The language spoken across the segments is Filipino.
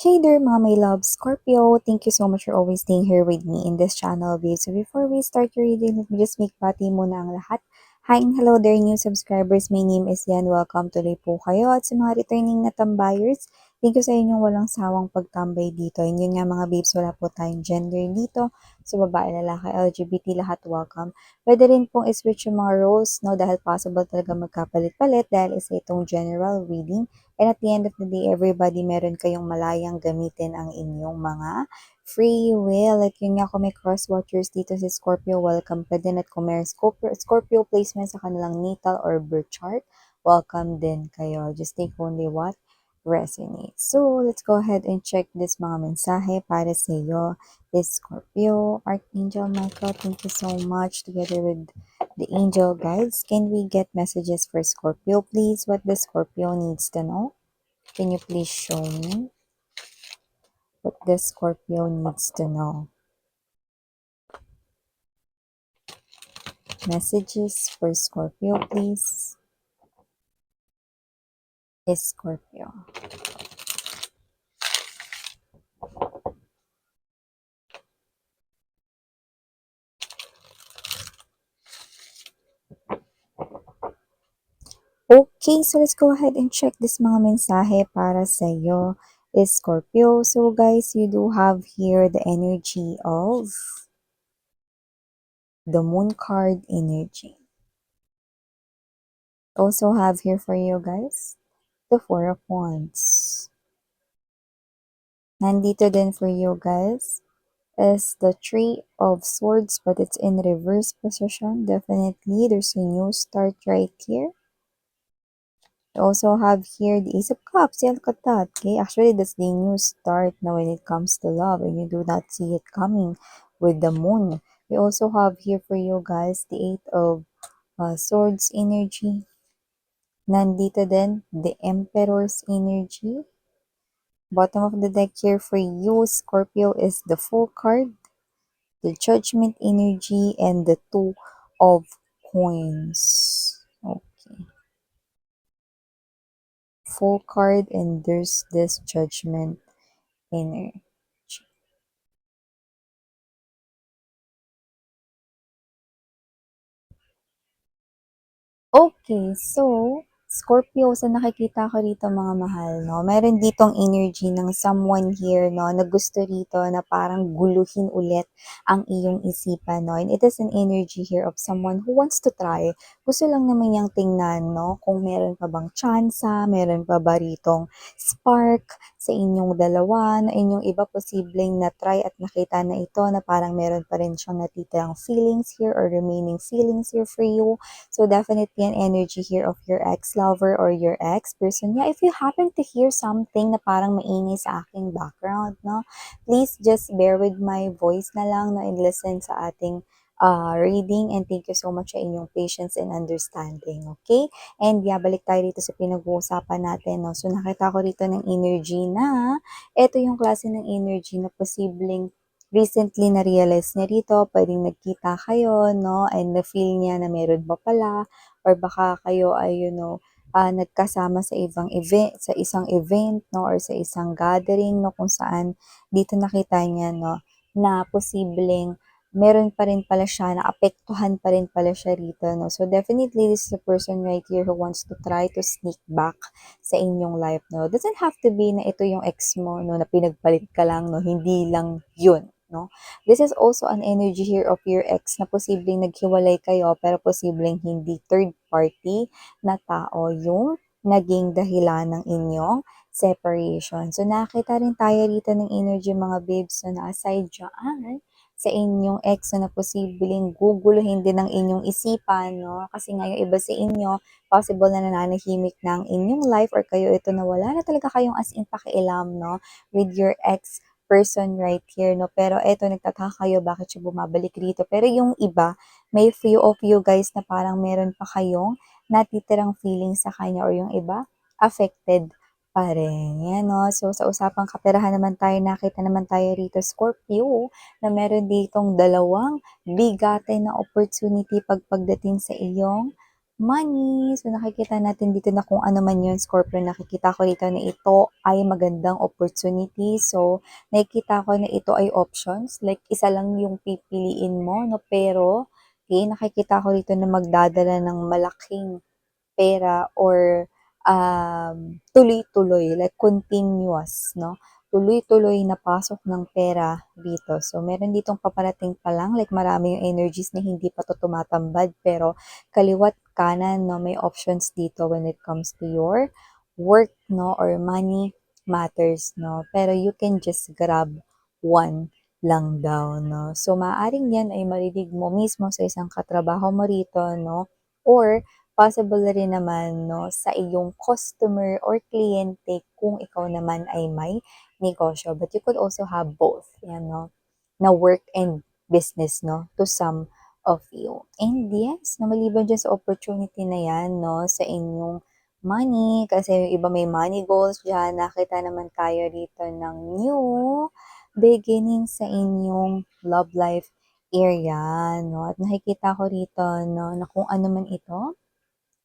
Hey there mga my love, Scorpio. Thank you so much for always staying here with me in this channel, babe. So before we start your reading, let me just make bati muna ang lahat. Hi and hello there, new subscribers. My name is Yan. Welcome tuloy po kayo. At sa mga returning na tambayers, thank you sa inyong walang sawang pagtambay dito. And yun nga mga babes, wala po tayong gender dito. So babae, lalaki, LGBT, lahat welcome. Pwede rin pong i-switch yung mga roles, no? Dahil possible talaga magkapalit-palit dahil isa itong general reading. And at the end of the day, everybody, meron kayong malayang gamitin ang inyong mga free will. Like yun nga, kung may cross-watchers dito si Scorpio, welcome ka din. At kung may Scorpio placement sa kanilang natal or birth chart, welcome din kayo. Just take only what resonates. So, let's go ahead and check this mga mensahe para sa iyo. This Scorpio, Archangel Michael, thank you so much together with the angel guides. Can we get messages for Scorpio, please? What the Scorpio needs to know? Can you please show me what the Scorpio needs to know? Messages for Scorpio, please. Is Scorpio. Okay, so let's go ahead and check this mga mensahe para sa iyo. Is Scorpio. So guys, you do have here the energy of the moon card energy. Also have here for you guys the Four of Wands. Nandito din for you guys is the Three of Swords, but it's in reverse position. Definitely, there's a new start right here. You also have here the Ace of Cups. Yeah, look at that. Okay, actually, that's the new start now when it comes to love, and you do not see it coming with the moon. We also have here for you guys the Eight of Swords energy. Nandito din the Emperor's energy. Bottom of the deck here for you, Scorpio, is the Fool card, the Judgment energy, and the Two of Coins. Okay. Full card, and there's this Judgment energy. Okay, so Scorpio, sa nakikita ko rito mga mahal, no, meron ditong energy ng someone here, no, na gusto rito na parang guluhin ulit ang iyong isipan, no, and it is an energy here of someone who wants to try. Gusto lang naman niyang tingnan, no, kung meron pa bang tsansa, meron pa ba ritong spark sa inyong dalawa, na inyong iba posibleng na try at nakita na ito na parang meron pa rin siyang natitirang feelings here or remaining feelings here for you. So definitely an energy here of your ex-lover or your ex-person. Yeah, if you happen to hear something na parang maingay sa aking background, no, please just bear with my voice na lang, no, and listen sa ating reading, and thank you so much sa inyong patience and understanding, okay? And yeah, balik tayo dito sa pinag-uusapan natin, no? So nakita ko rito ng energy na ito yung klase ng energy na posibleng recently na-realize niya rito, pwedeng nagkita kayo, no? And na-feel niya na meron pa pala, or baka kayo ay, nagkasama sa ibang event, sa isang event, no? Or sa isang gathering, no? Kung saan dito nakita niya, no? Na posibleng meron pa rin pala siya, naapektuhan pa rin pala siya rito, no? So, definitely, this is a person right here who wants to try to sneak back sa inyong life, no? Doesn't have to be na ito yung ex mo, no? Na pinagpalit ka lang, no? Hindi lang yun, no? This is also an energy here of your ex na posibleng naghiwalay kayo, pero posibleng hindi third party na tao yung naging dahilan ng inyong separation. So, nakita rin tayo rito ng energy mga babes na aside dyan, sa inyong ex na posibleng guguluhin din ng inyong isipan, no? Kasi nga yung iba sa inyo, possible na nananahimik na ang inyong life or kayo ito na wala na talaga kayong as in pakialam, no? With your ex person right here, no? Pero eto, nagtataka kayo bakit siya bumabalik rito. Pero yung iba, may few of you guys na parang meron pa kayong natitirang feeling sa kanya, or yung iba, affected pa rin. Yan, no? So, sa usapang kaperahan naman tayo, nakita naman tayo rito, Scorpio, na meron ditong dalawang bigate na opportunity pagdating sa iyong money. So, nakikita natin dito na kung ano man yun, Scorpio, nakikita ko dito na ito ay magandang opportunity. So, nakikita ko na ito ay options. Like, isa lang yung pipiliin mo, no? Pero, okay, nakikita ko dito na magdadala ng malaking pera or tuloy-tuloy, like continuous, no? Tuloy-tuloy na pasok ng pera dito. So, meron ditong paparating pa lang, like marami yung energies na hindi pa to tumatambad, pero kaliwat kanan, no, may options dito when it comes to your work, no, or money matters, no. Pero you can just grab one lang daw, no. So, maaring yan ay marinig mo mismo sa isang katrabaho mo rito, no, or possible rin naman 'no, sa iyong customer or kliyente kung ikaw naman ay may negosyo. But you could also have both, 'yan 'no, na work and business 'no, to some of you. And yes, na maliban diyan sa opportunity na 'yan 'no, sa inyong money, kasi yung iba may money goals diyan, nakita naman tayo dito ng new beginning sa inyong love life area 'no, at nakikita ko rito 'no, na kung ano man ito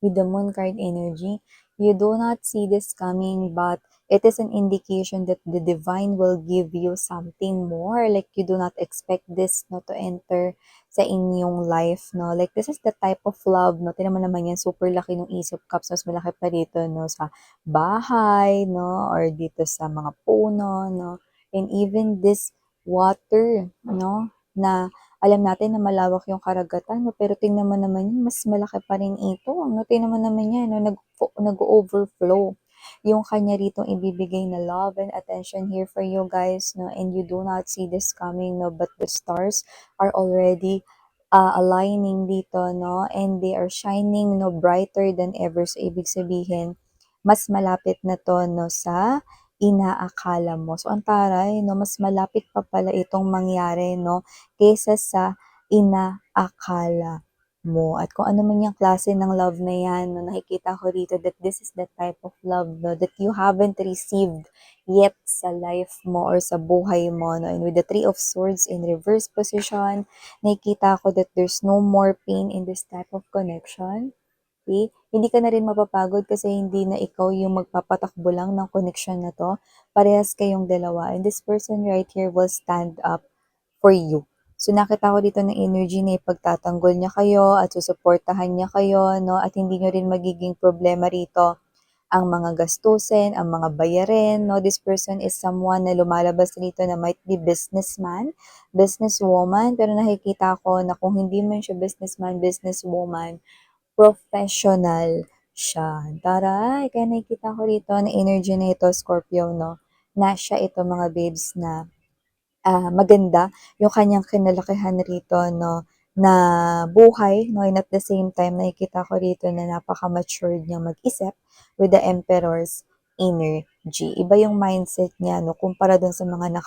with the moon card energy, you do not see this coming, but it is an indication that the divine will give you something more. Like you do not expect this no to enter sa inyong life, no? Like this is the type of love, no? Tinan mo naman yan, super laki ng Ace of Cups, mas malaki pa dito, no? Sa bahay, no? Or dito sa mga puno, no? And even this water, no? Na alam natin na malawak yung karagatan, no? Pero tingnan mo naman yun, mas malaki pa rin ito, no? Tingnan mo naman yan, no? Nag-overflow yung kanya ritong ibibigay na love and attention here for you guys, no? And you do not see this coming, no? But the stars are already aligning dito, no? And they are shining, no? Brighter than ever. So, ibig sabihin, mas malapit na to, no? Sa inaakala mo. So, ang taray, no? Mas malapit pa pala itong mangyari, no? Kaysa sa inaakala mo. At kung ano man yung klase ng love na yan, no, nakikita ko dito that this is the type of love no, that you haven't received yet sa life mo or sa buhay mo. No? And with the Three of Swords in reverse position, nakikita ko that there's no more pain in this type of connection. Okay? Hindi ka na rin mapapagod kasi hindi na ikaw yung magpapatakbo lang ng connection na to. Parehas kayong dalawa. And this person right here will stand up for you. So nakita ko dito ng energy na ipagtatanggol niya kayo at susuportahan niya kayo, no? At hindi niyo rin magiging problema rito ang mga gastusin, ang mga bayarin, no? This person is someone na lumalabas rito na might be businessman, businesswoman, pero nakikita ko na kung hindi man siya businessman, businesswoman, professional siya. Taray! Kaya nakikita ko rito na energy na ito, Scorpio, no? Na siya ito mga babes na maganda yung kanyang kinalakihan rito 'no, na buhay 'no, and at the same time nakikita ko rito na napaka-matured niyang mag-isip with the Emperor's energy. Iba yung mindset niya 'no, kumpara dun sa mga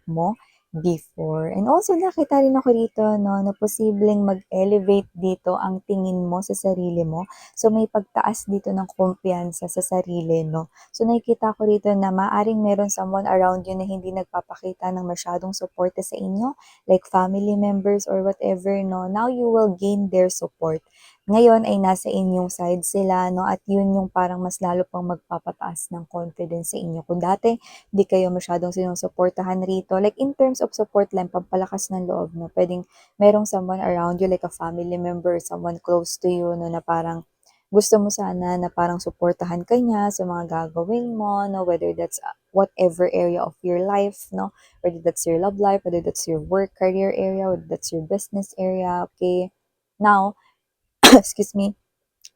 mo before. And also nakita rin ako rito 'no, na posibleng mag-elevate dito ang tingin mo sa sarili mo. So may pagtaas dito ng kumpiyansa sa sarili 'no. So nakikita ko rito na maaring meron someone around you na hindi nagpapakita ng masyadong suporta sa inyo, like family members or whatever, no? Now you will gain their support. Ngayon ay nasa inyong side sila, no? At yun yung parang mas lalo pang magpapataas ng confidence sa inyo. Kung dati, di kayo masyadong sinusuportahan rito, like in terms of support lang, pampalakas ng loob, no? Pwedeng merong someone around you, like a family member, someone close to you, no? Na parang gusto mo sana na parang suportahan ka niya sa mga gagawin mo, no? Whether that's whatever area of your life, no? Whether that's your love life, whether that's your work career area, whether that's your business area, okay? Now, excuse me,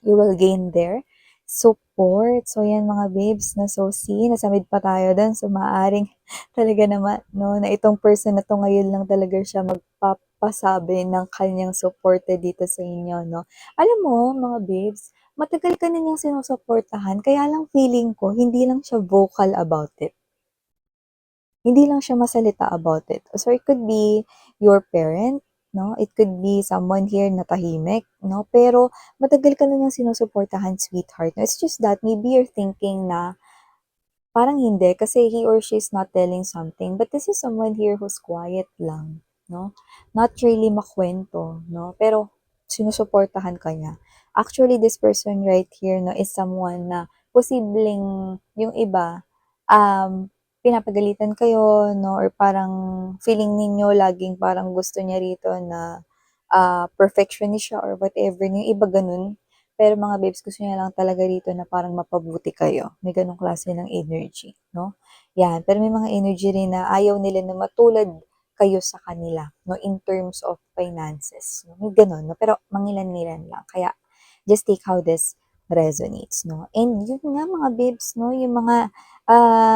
you will gain their support. So, yan mga babes, na so see, nasamid pa tayo dun. So, maaring talaga naman, no, na itong person na to ngayon lang talaga siya magpapasabi ng kanyang support dito sa inyo, no. Alam mo, mga babes, matagal ka na niyang sinusuportahan, kaya lang feeling ko, hindi lang siya vocal about it. Hindi lang siya masalita about it. So, it could be your parent, no? It could be someone here na tahimik, no? Pero, matagal ka na niyang sinusuportahan, sweetheart. No? It's just that maybe you're thinking na parang hindi kasi he or she is not telling something. But this is someone here who's quiet lang, no? Not really makwento, no? Pero, sinusuportahan ka niya. Actually, this person right here 'no, is someone na posibleng yung iba, pinapagalitan kayo 'no, or parang feeling ninyo laging parang gusto niya rito na, perfectionist siya or whatever, yung iba gano'n. Pero mga babes, gusto niya lang talaga rito na parang mapabuti kayo, may gano'ng klase ng energy 'no, 'yan. Pero may mga energy rin na ayaw nila na matulad kayo sa kanila 'no, in terms of finances 'no, may gano'n 'no, pero mangilan-ngilan lang. Kaya just take how this resonates 'no. And yun nga mga babes 'no, yung mga,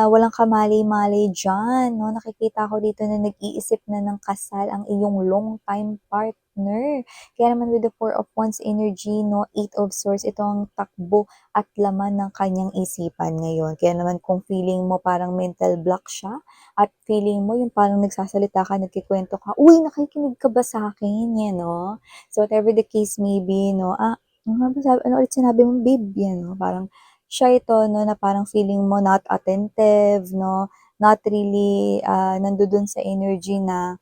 walang kamali-mali diyan 'no, nakikita ko dito na nag-iisip na ng kasal ang iyong long time partner. Kaya naman with the Four of Wands energy 'no, Eight of Swords, ito ang takbo at laman ng kanyang isipan ngayon. Kaya naman kung feeling mo parang mental block siya at feeling mo yung parang nagsasalita ka, nagkukuwento ka, "Uy, nakikinig ka ba sa'kin?" 'Yan 'no. So whatever the case may be 'no, ano nga ba ano ulit sinabi mo, babe? 'Yan 'no, parang siya ito 'no, na parang feeling mo not attentive 'no, not really, nandodo'n sa energy na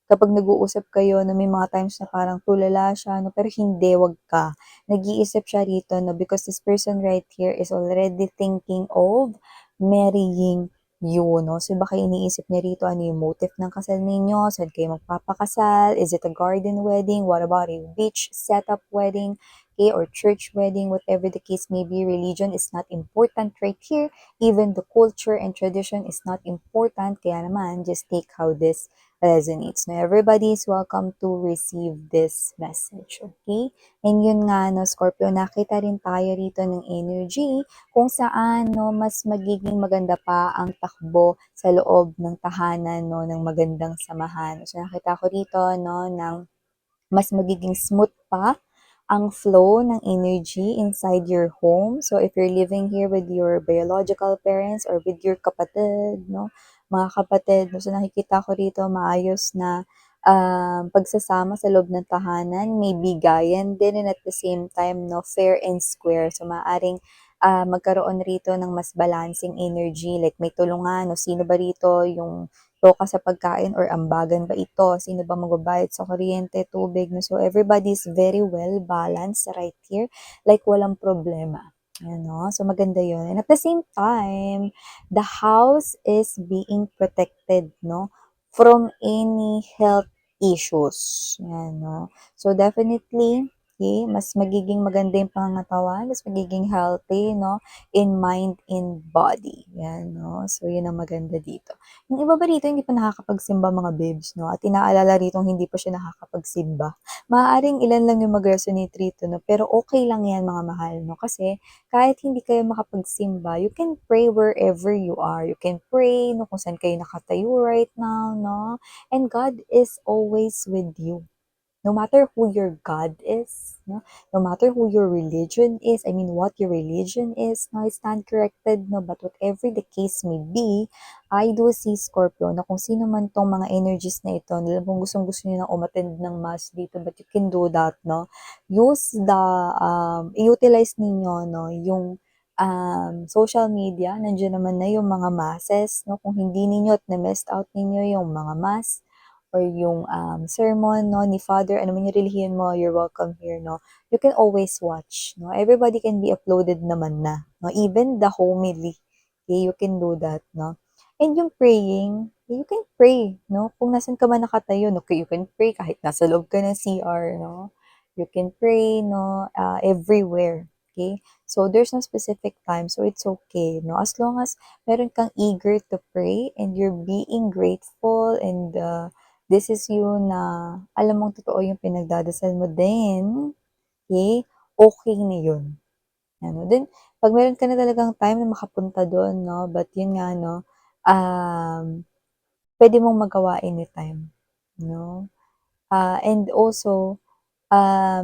kapag nag-uusap kayo na may mga times na parang tulala siya 'no, pero hindi, 'wag ka. Nag-iisip siya rito 'no, because this person right here is already thinking of marrying you 'no. So baka iniisip niya rito ano yung motive ng kasal ninyo, saan kayo magpapakasal, is it a garden wedding, what about a beach setup wedding, okay, or church wedding, whatever the case may be, religion is not important right here. Even the culture and tradition is not important, kaya naman just take how this resonates. Now, everybody is welcome to receive this message, okay? And yun nga, no, Scorpio, nakita rin tayo rito ng energy kung saan, no, mas magiging maganda pa ang takbo sa loob ng tahanan, no, ng magandang samahan. So, nakita ko rito, no, ng mas magiging smooth pa ang flow ng energy inside your home. So, if you're living here with your biological parents or with your kapatid, no, mga kapatid, no, so nakikita ko rito maayos na pagsasama sa loob ng tahanan, may bigayan din and at the same time, no, fair and square. So, maaring magkaroon rito ng mas balancing energy, like may tulungan, no, sino ba rito yung toka sa pagkain or ambagan ba ito? Sino ba magbabayad sa kuryente, tubig? No? So, everybody is very well balanced right here. Like, walang problema. Ayan, no? So, maganda yun. And at the same time, the house is being protected, no? From any health issues. Ayan, no? So, definitely, okay, mas magiging maganda yung pangangatawan, mas magiging healthy, no? In mind, in body. Yan, no? So, yun ang maganda dito. Yung iba ba rito hindi pa nakakapagsimba mga babes 'no, at inaalala ritong hindi pa siya nakakapagsimba. Maaaring ilan lang yung mag-resonate rito 'no, pero okey lang 'yan mga mahal 'no, kasi kahit hindi kayo makapagsimba, you can pray wherever you are. You can pray 'no, kung saan kayo nakatayo right now 'no, and God is always with you. No matter who your God is, no matter who your religion is, I mean what your religion is, no, I stand corrected, no, but whatever the case may be, I do see Scorpio na kung sino man tong mga energies na ito, kung gustong-gusto niyo na umattend ng mass dito, but you can do that, no, use the, i-utilize ninyo, no, yung social media, nandiyan naman na yung mga masses, no, kung hindi ninyo at na-messed out ninyo yung mga mass, or yung sermon no ni Father, ano man yung relihiyon mo, you're welcome here, no. You can always watch, no. Everybody can be uploaded naman na, no. Even the homily, okay, you can do that, no. And yung praying, you can pray, no. Kung nasan ka man nakatayo, no, you can pray kahit nasa loob ka ng CR, no. You can pray, no, everywhere. Okay? So, there's no specific time. So, it's okay, no? As long as meron kang eager to pray and you're being grateful and this is you na alam mong totoo yung pinagdadasal mo din, okay, okay na yun. Ano, then 'pag meron ka na talagang time na makapunta dun 'no, but yun nga 'no, puwede mong magawa anytime, 'no. And also,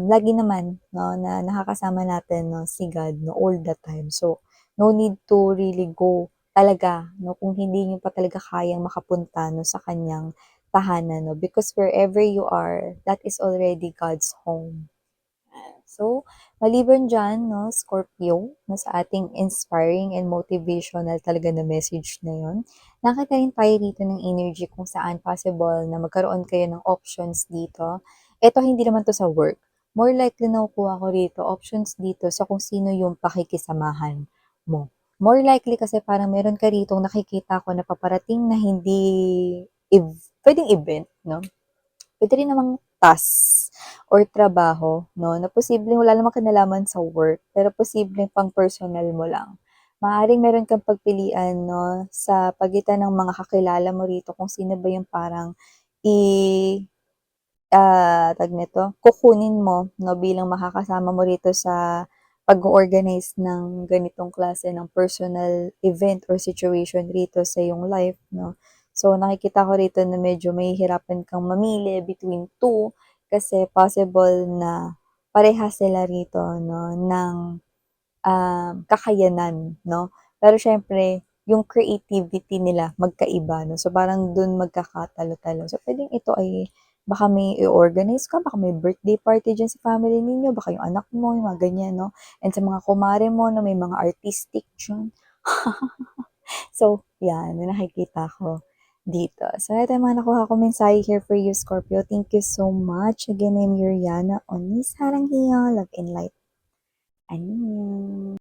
lagi naman 'no, na nakakasama natin 'no, si God 'no, all the time. So, no need to really go talaga 'no, kung hindi niyo pa talaga kayang makapunta 'no, sa kaniyang tahanan 'no, because wherever you are, that is already God's home. So, maliban diyan 'no, Scorpio, 'no, sa ating inspiring and motivational talaga na message na 'yun, nakita rin tayo dito ng energy kung saan possible na magkaroon kayo ng options dito. Eto hindi naman 'to sa work, more likely na nakukuha ko rito, options dito sa kung sino yung pakikisamahan mo. More likely kasi parang meron ka ritong nakikita ko na paparating na hindi pwedeng event, no? Puwede rin namang task or trabaho 'no, na posibleng wala namang kinalaman sa work, pero posibleng pang personal mo lang. Maaaring meron kang pagpilian 'no, sa pagitan ng mga kakilala mo rito kung sino ba yung parang i tawag nito, kukunin mo 'no, bilang makakasama mo rito sa pag-o-organize ng ganitong klase ng personal event or situation rito sa iyong life 'no. So, nakikita ko rito na medyo mahihirapan kang mamili between two kasi possible na parehas sila rito 'no, ng kakayanan 'no. Pero siyempre yung creativity nila magkaiba 'no, so parang dun magkakatalo-talo. So puwedeng ito ay baka may i-organize ka, baka may birthday party diyan sa family ninyo, baka yung anak mo, yung mga ganyan 'no, and sa mga kumare mo na may mga artistic diyan. So 'yan, yung nakikita ko dito. So ito yung mga nakuha kong mensahe here for you, Scorpio. Thank you so much. Again, I'm Yuriana on Miss Harang Hiya, Love and Light. Annyeong.